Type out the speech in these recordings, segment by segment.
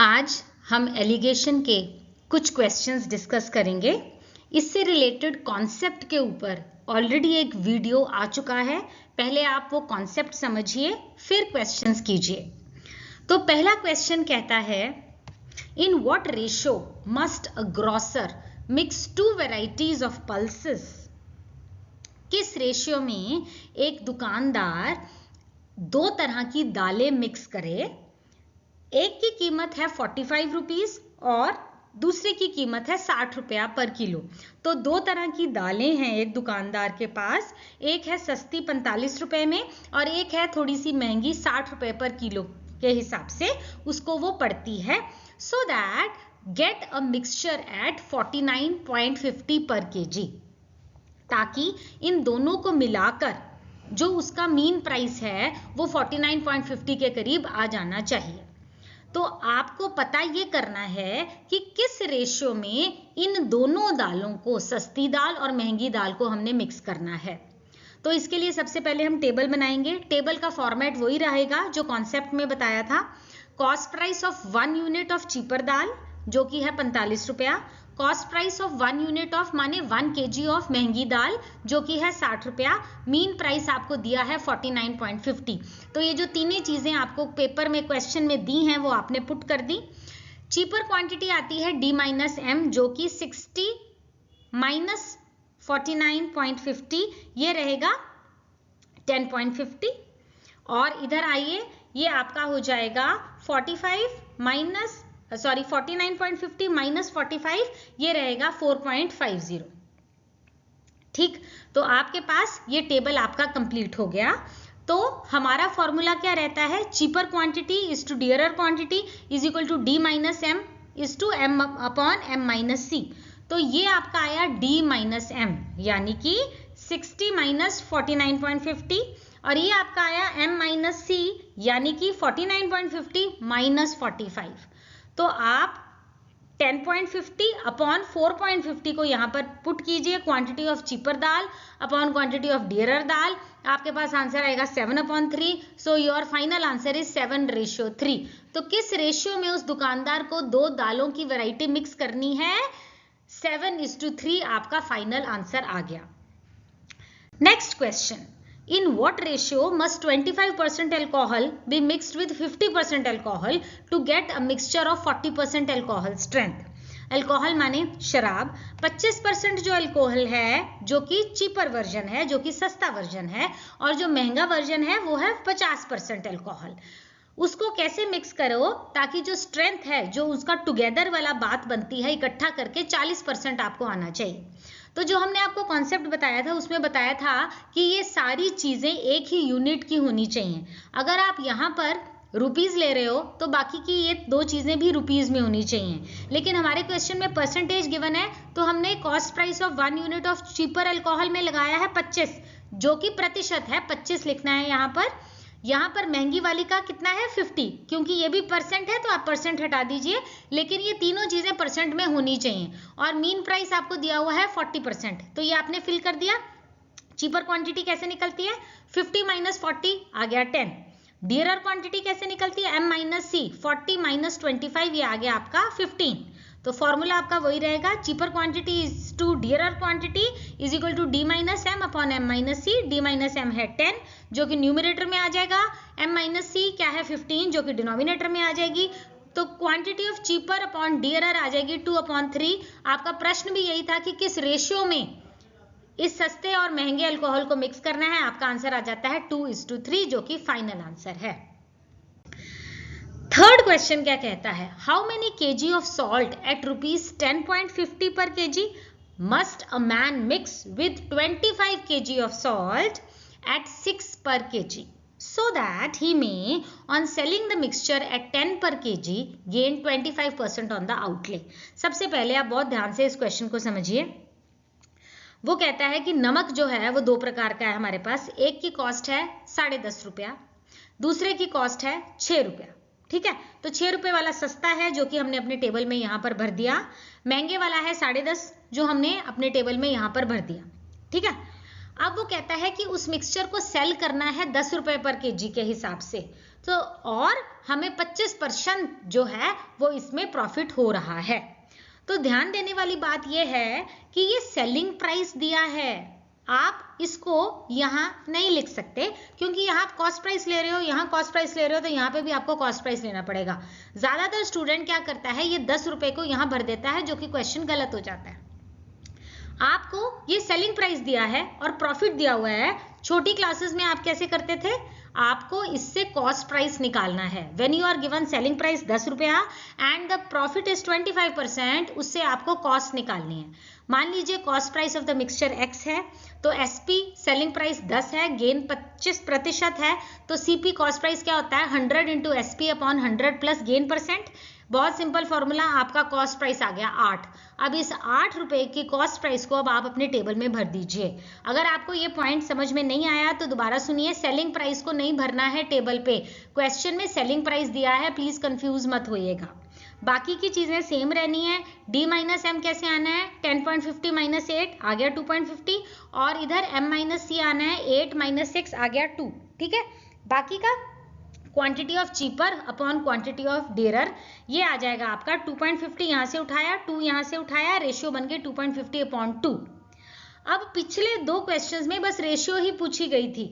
आज हम एलिगेशन के कुछ क्वेश्चंस डिस्कस करेंगे। इससे रिलेटेड कॉन्सेप्ट के ऊपर ऑलरेडी एक वीडियो आ चुका है। पहले आप वो कॉन्सेप्ट समझिए, फिर क्वेश्चंस कीजिए। तो पहला क्वेश्चन कहता है, in what ratio must a grocer mix to varieties of pulses. किस रेशियो में एक दुकानदार दो तरह की दालें मिक्स करे। एक की कीमत है 45 रुपीज और दूसरे की कीमत है 60 रुपया पर किलो। तो दो तरह की दालें हैं एक दुकानदार के पास, एक है सस्ती 45 रुपए में और एक है थोड़ी सी महंगी 60 रुपए पर किलो के हिसाब से उसको वो पड़ती है। So that get a mixture eight 49.50 पर केजी, ताकि इन दोनों को मिलाकर जो उसका मीन प्राइस है वो 49.50 के करीब आ जाना चाहिए। तो आपको पता ये करना है कि किस रेशियो में इन दोनों दालों को, सस्ती दाल और महंगी दाल को हमने मिक्स करना है। तो इसके लिए सबसे पहले हम टेबल बनाएंगे। टेबल का फॉर्मेट वही रहेगा जो कॉन्सेप्ट में बताया था। Cost price of 1 unit of cheaper dal जो कि है 45 रुपया, cost price of 1 unit of माने 1 केजी ऑफ महंगी दाल जो कि है 60 रुपया, मीन प्राइस आपको दिया है 49.50। तो ये जो तीनों चीजें आपको पेपर में क्वेश्चन में दी हैं वो आपने पुट कर दी। चीपर क्वांटिटी आती है D माइनस M जो कि 60 माइनस 49.50 ये रहेगा 10.50। और इधर आइए, ये आपका हो जाएगा 49.50 माइनस 45 ये रहेगा 4.50। ठीक, तो आपके पास ये टेबल आपका कंप्लीट हो गया। तो हमारा फॉर्मूला क्या रहता है, cheaper quantity is to dearer quantity is equal to D minus M is to M upon M minus C। तो ये आपका आया D माइनस M यानी कि 60 माइनस 49.50 और ये आपका आया M माइनस C यानी कि 49.50 माइनस 45। तो आप 10.50 अपॉन 4.50 को यहाँ पर पुट कीजिए, quantity of cheaper dal upon quantity of dearer dal. आपके पास आंसर आएगा 7/3। So your final answer is 7:3। तो किस रेशियो में उस दुकानदार को दो दालों की वैरायटी मिक्स करनी है, 7:3 आपका फाइनल आंसर आ गया। Next question, in what ratio must 25% alcohol be mixed with 50% alcohol to get a mixture of 40% alcohol strength? Alcohol माने शराब, 25% जो अल्कोहल है जो कि चीपर वर्जन है, जो कि सस्ता वर्जन है, और जो महंगा वर्जन है वो है 50% अल्कोहल। उसको कैसे मिक्स करो ताकि जो स्ट्रेंथ है, जो उसका टुगेदर वाला बात बनती है इकट्ठा करके 40% आपको आना चाहिए। तो जो हमने आपको कॉन्सेप्ट बताया था उसमें बताया था कि ये सारी चीजें एक ही यूनिट की होनी चाहिए। अगर आप यहाँ पर रुपीज ले रहे हो तो बाकी की ये दो चीजें भी रुपीज में होनी चाहिए, लेकिन हमारे क्वेश्चन में परसेंटेज गिवन है तो हमने cost price of 1 unit of cheaper alcohol में लगाया है 25, जो कि प्रतिशत है, 25 लिखना है यहाँ पर। यहाँ पर महंगी वाली का कितना है 50, क्योंकि ये भी परसेंट है तो आप परसेंट हटा दीजिए, लेकिन ये तीनों चीजें परसेंट में होनी चाहिए। और मीन प्राइस आपको दिया हुआ है 40%, तो ये आपने फिल कर दिया। चीपर क्वांटिटी कैसे निकलती है, 50 माइनस 40 आ गया 10। डियरर क्वांटिटी कैसे निकलती है, M माइनस C, 40 माइनस 25 ये आ गया आपका 15। तो फॉर्मूला आपका वही रहेगा, cheaper quantity is to dearer quantity is equal to D minus M upon M minus C। D minus M है 10 जो कि न्यूमरेटर में आ जाएगा, M माइनस C क्या है 15 जो कि डिनोमिनेटर में आ जाएगी। तो quantity of cheaper upon dearer आ जाएगी 2/3। आपका प्रश्न भी यही था कि किस रेशियो में इस सस्ते और महंगे अल्कोहल को मिक्स करना है। आपका आंसर आ जाता है 2:3 जो कि फाइनल आंसर है। थर्ड क्वेश्चन क्या कहता है, how many kg of salt at ₹10.50 per kg must a man mix with 25 kg of salt at 6 per kg so that he may on selling the mixture at 10 per kg gain 25% on the outlay। सबसे पहले आप बहुत ध्यान से इस question को समझिए। वो कहता है कि नमक जो है वो दो प्रकार का है हमारे पास, एक की कॉस्ट है 10.5 रुपया, दूसरे की कॉस्ट है 6 रुपया। ठीक है, तो 6 रुपए वाला सस्ता है जो कि हमने अपने टेबल में यहाँ पर भर दिया, महंगे वाला है 10.5 जो हमने अपने टेबल में यहाँ पर भर दिया। ठीक है, अब वो कहता है कि उस मिक्सचर को सेल करना है 10 रुपए पर केजी के हिसाब से। तो और हमें 25% जो है वो इसमें प्रॉफिट हो रहा है। तो ध्यान देने वाली बात यह है कि ये सेलिंग प्राइस दिया है, आप इसको यहाँ नहीं लिख सकते क्योंकि यहाँ आप कॉस्ट प्राइस ले रहे हो, यहाँ कॉस्ट प्राइस ले रहे हो, तो यहाँ पे भी आपको कॉस्ट प्राइस लेना पड़ेगा। ज्यादातर स्टूडेंट क्या करता है, ये 10 रुपए को यहाँ भर देता है, जो कि क्वेश्चन गलत हो जाता है। आपको ये सेलिंग प्राइस दिया है और प्रॉफिट दिया हुआ है। छोटी क्लासेस में आप कैसे करते थे, आपको इससे कॉस्ट प्राइस निकालना है। When you are given selling price 10 रुपया एंड द प्रॉफिट इज 25%, उससे आपको कॉस्ट निकालनी है। मान लीजिए cost price of the mixture x है, तो SP सेलिंग प्राइस 10 है, गेन 25% है, तो CP कॉस्ट प्राइस क्या होता है 100 into SP upon 100 plus gain percent. बहुत सिंपल फॉर्मूला, आपका कॉस्ट प्राइस आ गया 8। अब इस 8 रुपए की कॉस्ट प्राइस को अब आप अपने टेबल में भर दीजिए। अगर आपको ये पॉइंट समझ में नहीं आया तो दोबारा सुनिए, सेलिंग प्राइस को नहीं भरना है टेबल पे, क्वेश्चन में सेलिंग प्राइस दिया है, प्लीज कंफ्यूज मत होइएगा। बाकी की चीजें सेम रहनी है। D माइनस M कैसे आना है, 10.50 माइनस 8 आ गया 2.50, और इधर M माइनस C आना है, 8 माइनस 6 आ गया 2। ठीक है, बाकी का quantity of cheaper upon quantity of dearer, ये आ जाएगा आपका 2.50 यहाँ से उठाया, 2 यहाँ से उठाया, रेशियो बन गई 2.50 अपॉन 2। अब पिछले 2 क्वेश्चंस में बस रेशियो ही पूछी गई थी,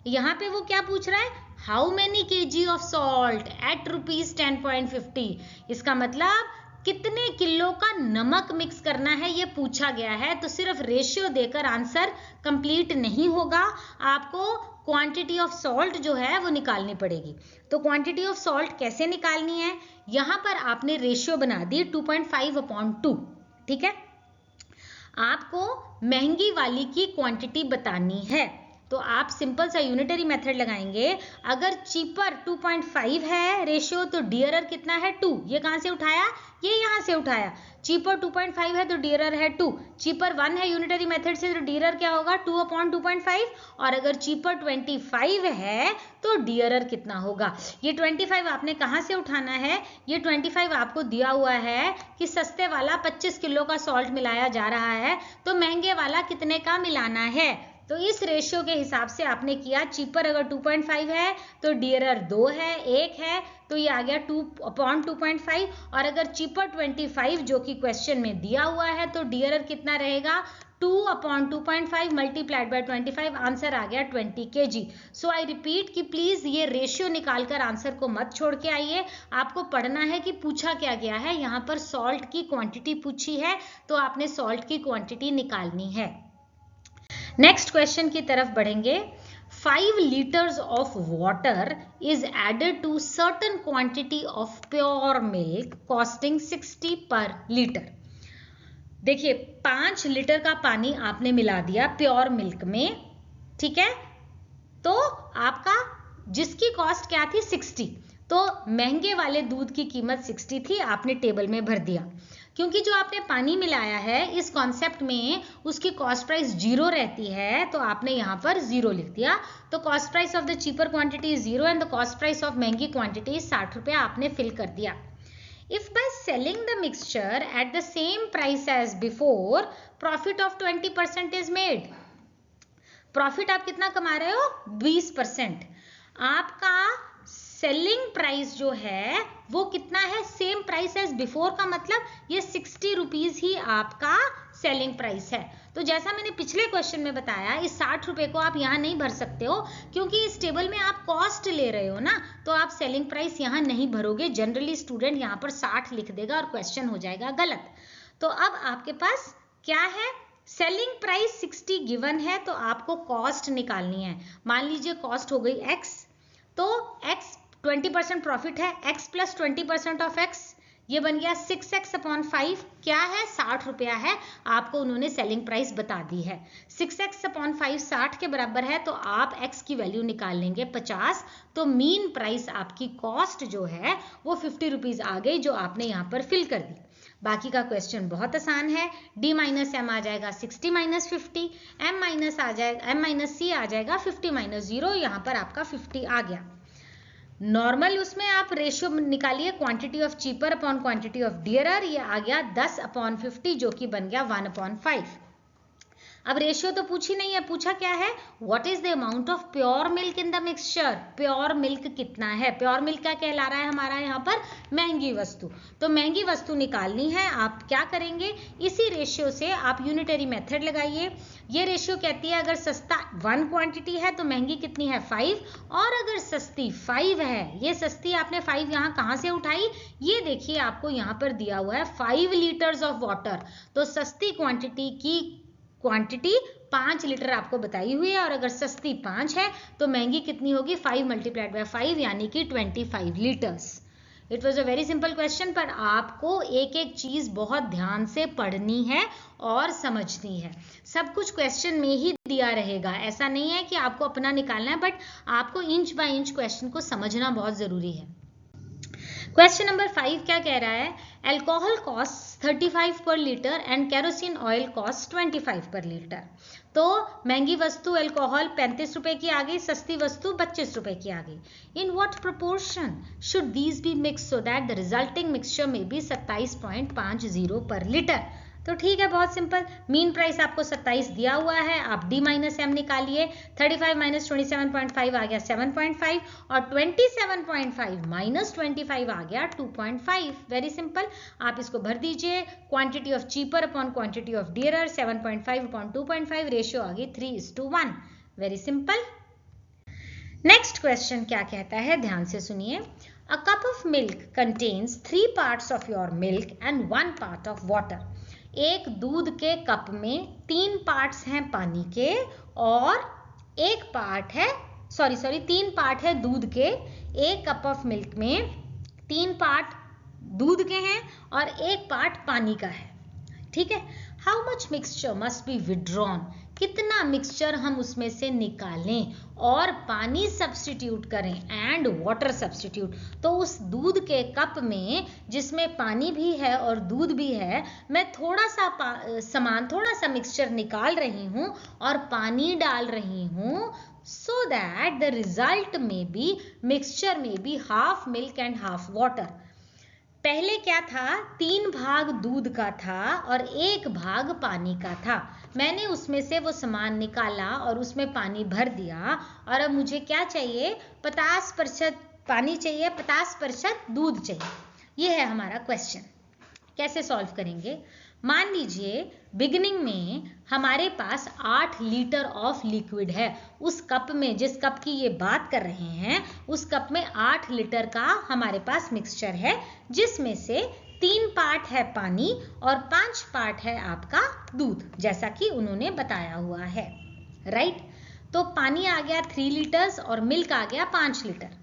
यहाँ पे वो क्या पूछ रहा है, how many kg of salt at ₹10.50। इसका मतलब कितने किलो का नमक मिक्स करना है ये पूछा गया है। तो सिर्फ रेशियो देकर आंसर कंप्लीट नहीं होगा, आपको क्वांटिटी ऑफ सॉल्ट जो है वो निकालनी पड़ेगी। तो क्वांटिटी ऑफ सॉल्ट कैसे निकालनी है, यहाँ पर आपने रेशियो बना दी 2.5 अपॉन 2। ठीक है, आपको महंगी वाली की क्वांटिटी बतानी है, तो आप सिंपल सा यूनिटरी मेथड लगाएंगे। अगर चीपर 2.5 है रेशियो, तो डियरर कितना है 2। ये कहां से उठाया, ये यहां से उठाया। चीपर 2.5 है तो डियरर है 2। चीपर 1 है यूनिटरी मेथड से, तो डियरर क्या होगा 2 अपॉन 2.5। और अगर चीपर 25 है तो डियरर कितना होगा, ये 25 आपने कहां से उठाना है, ये 25 आपको दिया हुआ है कि सस्ते वाला 25 किलो का सॉल्ट मिलाया जा रहा है, तो महंगे वाला कितने का मिलाना है। तो इस रेशियो के हिसाब से आपने किया, चीपर अगर 2.5 है तो डियरर 2 है, 1 है, तो ये आ गया 2 अपॉन 2.5। और अगर चीपर 25 जो कि क्वेश्चन में दिया हुआ है, तो डियरर कितना रहेगा 2 अपॉन 2.5 मल्टीप्लाइड बाय 25, आंसर आ गया 20 kg। सो आई रिपीट कि प्लीज ये रेशियो निकालकर आंसर को मत छोड़ के आइए, आपको पढ़ना है कि पूछा क्या गया है। यहाँ पर सॉल्ट की क्वांटिटी पूछी है, तो आपने सॉल्ट की क्वांटिटी निकालनी है। नेक्स्ट क्वेश्चन की तरफ बढ़ेंगे। 5 liters of water is added to certain quantity of pure milk costing 60 per liter। देखिए 5 लीटर का पानी आपने मिला दिया प्योर मिल्क में, ठीक है, तो आपका जिसकी कॉस्ट क्या थी 60, तो महंगे वाले दूध की कीमत 60 थी, आपने टेबल में भर दिया। क्योंकि जो आपने पानी मिलाया है इस कॉन्सेप्ट में उसकी कॉस्ट प्राइस 0 रहती है, तो आपने यहाँ पर 0 लिख दिया। तो cost price of the cheaper quantity is 0 and the cost price of महंगी क्वांटिटी 60 रुपया आपने फिल कर दिया। If by selling the mixture at the same price as before, profit of 20% is made। Profit आप कितना कमा रहे हो 20%। आपका सेलिंग प्राइस जो है वो कितना है, सेम प्राइस एज बिफोर, का मतलब ये 60 रुपीज ही आपका सेलिंग प्राइस है। तो जैसा मैंने पिछले क्वेश्चन में बताया, इस 60 रुपए को आप यहाँ नहीं भर सकते हो क्योंकि इस टेबल में आप कॉस्ट ले रहे हो ना, तो आप सेलिंग प्राइस यहाँ नहीं भरोगे। जनरली स्टूडेंट यहाँ पर 60 लिख देगा और क्वेश्चन हो जाएगा गलत। तो अब आपके पास क्या है, सेलिंग प्राइस 60 गिवन है, तो आपको कॉस्ट निकालनी है। मान लीजिए कॉस्ट हो गई x, तो x 20% प्रॉफिट है, x प्लस 20% ऑफ x, ये बन गया 6x अपॉन 5, क्या है 60 रुपया है, आपको उन्होंने सेलिंग प्राइस बता दी है। 6x अपॉन 5 60 के बराबर है, तो आप x की वैल्यू निकाल लेंगे 50, तो मीन प्राइस आपकी कॉस्ट जो है वो 50 रुपीज आ गई, जो आपने यहाँ पर फिल कर दी। बाकी का क्वेश्चन बहुत आसान है, d माइनस एम आ जाएगा 60 माइनस 50, m माइनस आ जाएगा m माइनस c आ जाएगा 50 माइनस 0, यहाँ पर आपका 50 आ गया। नॉर्मल उसमें आप रेशियो निकालिए, quantity of cheaper upon quantity of dearer, ये आ गया 10 अपॉन 50 जो कि बन गया 1/5। अब रेशियो तो पूछी नहीं है, पूछा क्या है, what is the amount of pure milk in the mixture, pure milk कितना है। प्योर मिल्क क्या कहला रहा है हमारा यहाँ पर, महंगी वस्तु। तो महंगी वस्तु निकालनी है, आप क्या करेंगे, इसी रेशियो से आप यूनिटरी मेथड लगाइए। ये रेशियो कहती है अगर सस्ता 1 क्वांटिटी है तो महंगी कितनी है 5, और अगर सस्ती 5 है, ये सस्ती आपने 5 यहाँ कहाँ से उठाई, ये देखिए आपको यहाँ पर दिया हुआ है 5 लीटर्स ऑफ वाटर। तो सस्ती क्वांटिटी की क्वांटिटी 5 लीटर आपको बताई हुई है, और अगर सस्ती 5 है तो महंगी कितनी होगी, 5 मल्टीप्लाइड बाय 5 यानी कि 25 litres. It was a very simple question, पर आपको एक एक चीज बहुत ध्यान से पढ़नी है और समझनी है। सब कुछ क्वेश्चन में ही दिया रहेगा, ऐसा नहीं है कि आपको अपना निकालना है, बट आपको इंच बाय इंच क्वेश्चन को समझना बहुत जरूरी है। क्वेश्चन नंबर 5 क्या कह रहा है, अल्कोहल कॉस्ट 35 पर litre and kerosene oil cost 25 पर लीटर। तो महंगी वस्तु अल्कोहल 35 रुपए की आ गई, सस्ती वस्तु 25 रुपए की आ गई। In what proportion should these be mix so that the resulting mixture may be 27.50 per litre. तो ठीक है, बहुत सिंपल, मीन प्राइस आपको 27 दिया हुआ है, आप डी माइनस एम निकालिए, 35 माइनस 27.5 आ गया 7.5, और 27.5 माइनस 25 आ गया 2.5। वेरी सिंपल, आप इसको भर दीजिए, quantity of cheaper upon quantity of dearer, 7.5 upon 2.5, ratio आ गई 3:1। Very simple. नेक्स्ट क्वेश्चन क्या कहता है, ध्यान से सुनिए। A cup of milk contains 3 parts of your milk and 1 part of water. एक दूध के कप में 3 पार्ट्स हैं पानी के, और 1 पार्ट है, सॉरी 3 पार्ट है दूध के। एक कप ऑफ मिल्क में 3 पार्ट दूध के हैं और 1 पार्ट पानी का है, ठीक है। How much mixture must be withdrawn, कितना मिक्सचर हम उसमें से निकालें और पानी सब्स्टिट्यूट करें एंड वाटर सब्स्टिट्यूट। तो उस दूध के कप में जिसमें पानी भी है और दूध भी है, मैं थोड़ा सा मिक्सचर निकाल रही हूँ और पानी डाल रही हूँ, so that the result may be mixture may be half milk and half water। पहले क्या था, 3 भाग दूध का था और 1 भाग पानी का था। मैंने उसमें से वो सामान निकाला और उसमें पानी भर दिया, और अब मुझे क्या चाहिए, 50% पानी चाहिए, 50% दूध चाहिए। ये है हमारा क्वेश्चन। कैसे सॉल्व करेंगे, मान लीजिए बिगिनिंग में हमारे पास 8 लीटर ऑफ लिक्विड है। उस कप में, जिस कप की ये बात कर रहे हैं, उस कप में 8 लीटर का हमारे पास मिक्सचर है, जिसमें से 3 पार्ट है पानी और 5 पार्ट है आपका दूध, जैसा कि उन्होंने बताया हुआ है, राइट। तो पानी आ गया 3 लीटर्स और मिल्क आ गया 5 लीटर।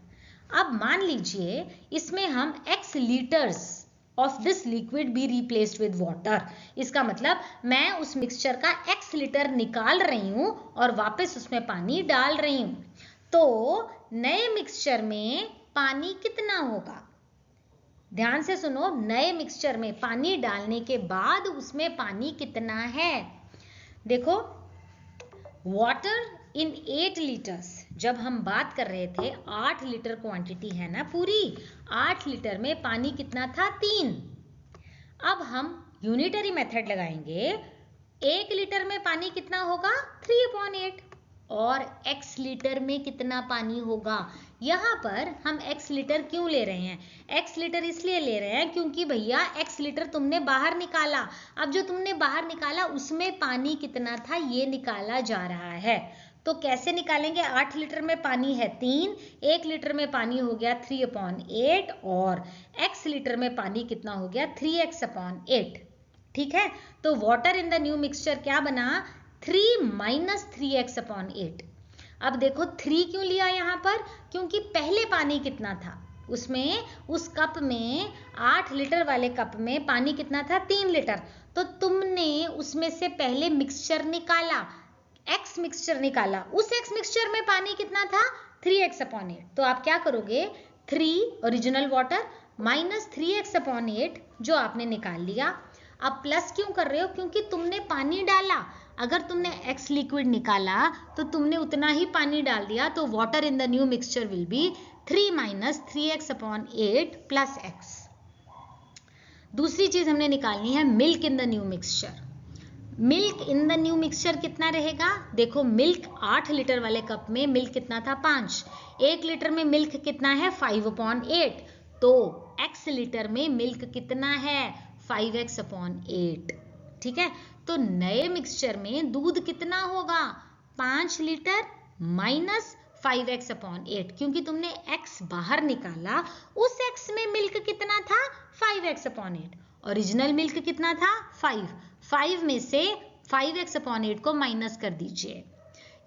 अब मान लीजिए इसमें हम x litres of this liquid be replaced with water। इसका मतलब मैं उस मिक्सचर का x लीटर निकाल रही हूं और वापस उसमें पानी डाल रही हूं। तो नए मिक्सचर में पानी कितना होगा, ध्यान से सुनो, नए मिक्सचर में पानी डालने के बाद उसमें पानी कितना है। देखो, वाटर इन 8 लीटर्स, जब हम बात कर रहे थे 8 लीटर क्वांटिटी है ना पूरी, 8 लीटर में पानी कितना था 3। अब हम यूनिटरी मेथड लगाएंगे, 1 लीटर में पानी कितना होगा 3/8, और x लीटर में कितना पानी होगा। यहाँ पर हम x लीटर क्यों ले रहे हैं, x लीटर इसलिए ले रहे हैं क्योंकि भैया x लीटर तुमने बाहर निकाला, अब जो तुमने बाहर निकाला उसमें पानी कितना था ये निकाला जा रहा है। तो कैसे निकालेंगे, 8 लीटर में पानी है 3, 1 लीटर में पानी हो गया 3/8, और x लीटर में पानी कितना हो गया 3x/8, ठीक है। तो water in the new mixture क्या बना, 3 माइनस 3x/8। अब देखो 3 क्यों लिया यहाँ पर, क्योंकि पहले पानी कितना था उसमें, उस कप में 8 लीटर वाले कप में पानी कितना था 3 लीटर। तो तुमने उसमें से पहले मिक्सचर निकाला, x मिक्सचर निकाला, उस x मिक्सचर में पानी कितना था 3x/8। तो आप क्या करोगे, 3 ओरिजिनल वाटर माइनस 3x/8 जो आपने निकाल लिया। अब प्लस क्यों कर रहे हो, क्योंकि तुमने पानी डाला, अगर तुमने x लिक्विड निकाला तो तुमने उतना ही पानी डाल दिया, तो water in the new mixture will be 3 minus 3x/8 plus x। दूसरी चीज हमने निकालनी है milk in the new mixture. Milk in the new mixture कितना रहेगा? देखो मिल्क 8 लीटर वाले कप में मिल्क कितना था? 5। 1 लीटर में मिल्क कितना है? 5/8। तो x लीटर में मिल्क कितना है? 5x/8। ठीक है, तो नए मिक्सचर में दूध कितना होगा? 5 लीटर माइनस 5x/8, क्योंकि तुमने x बाहर निकाला, उस x में मिल्क कितना था? 5x/8। ओरिजिनल मिल्क कितना था? 5 में से 5x/8 को माइनस कर दीजिए।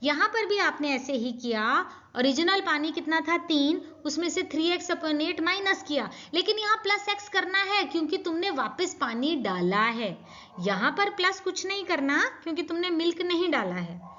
यहां पर भी आपने ऐसे ही किया। ओरिजिनल पानी कितना था? 3, उसमें से 3x/8 माइनस किया, लेकिन यहाँ प्लस x करना है क्योंकि तुमने वापस पानी डाला है। यहाँ पर प्लस कुछ नहीं करना क्योंकि तुमने मिल्क नहीं डाला है।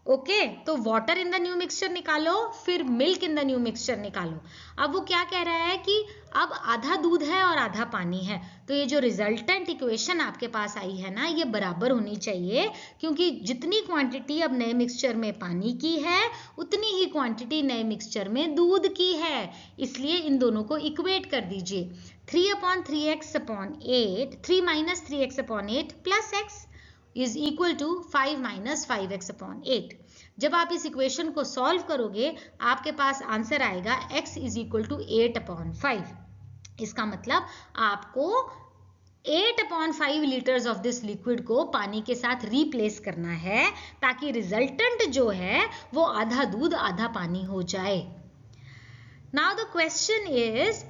ओके, तो water in the new mixture निकालो, फिर milk in the new mixture निकालो। अब वो क्या कह रहा है कि अब आधा दूध है और आधा पानी है, तो ये जो रिजल्टेंट इक्वेशन आपके पास आई है ना, ये बराबर होनी चाहिए, क्योंकि जितनी क्वांटिटी अब नए मिक्सचर में पानी की है उतनी ही क्वांटिटी नए मिक्सचर में दूध की है, इसलिए इन दोनों को इक्वेट कर दीजिए। 3/3x/8 3 - 3x/8 plus x is equal to 5 - 5x/8। जब आप इस इक्वेशन को सॉल्व करोगे आपके पास आंसर आएगा x इज इक्वल टू 8/5। इसका मतलब आपको 8/5 लीटर्स ऑफ दिस लिक्विड को पानी के साथ रिप्लेस करना है, ताकि रिजल्टेंट जो है वो आधा दूध आधा पानी हो जाए। Now the question is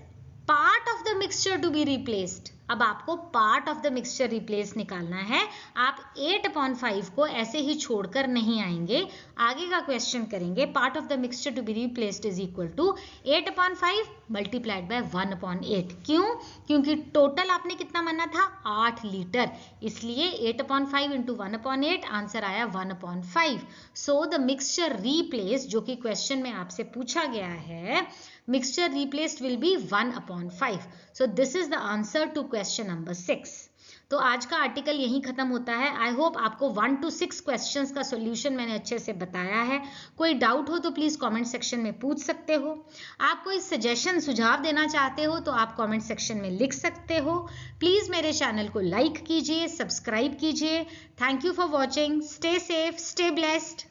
part of the mixture to be replaced. अब आपको part of the mixture replace निकालना है। आप 8/5 को ऐसे ही छोड़कर नहीं आएंगे, आगे का क्वेश्चन करेंगे। Part of the mixture to be replaced is equal to 8/5 multiplied by 1/8। क्यों? क्योंकि टोटल आपने कितना माना था? 8 लीटर, इसलिए 8/5 इंटू 1/8 आंसर आया 1/5। सो द मिक्सचर रिप्लेस, जो कि क्वेश्चन में आपसे पूछा गया है, mixture replaced will be 1/5. So this is the answer to question number 6. तो आज का आर्टिकल यहीं खत्म होता है। आई होप आपको 1 to 6 क्वेश्चंस का सॉल्यूशन मैंने अच्छे से बताया है। कोई डाउट हो तो प्लीज कमेंट सेक्शन में पूछ सकते हो। आप कोई सजेशन सुझाव देना चाहते हो तो आप कमेंट सेक्शन में लिख सकते हो। प्लीज मेरे चैनल को लाइक कीजिए, सब्सक्राइब कीजिए। Thank you for watching. Stay safe, stay blessed.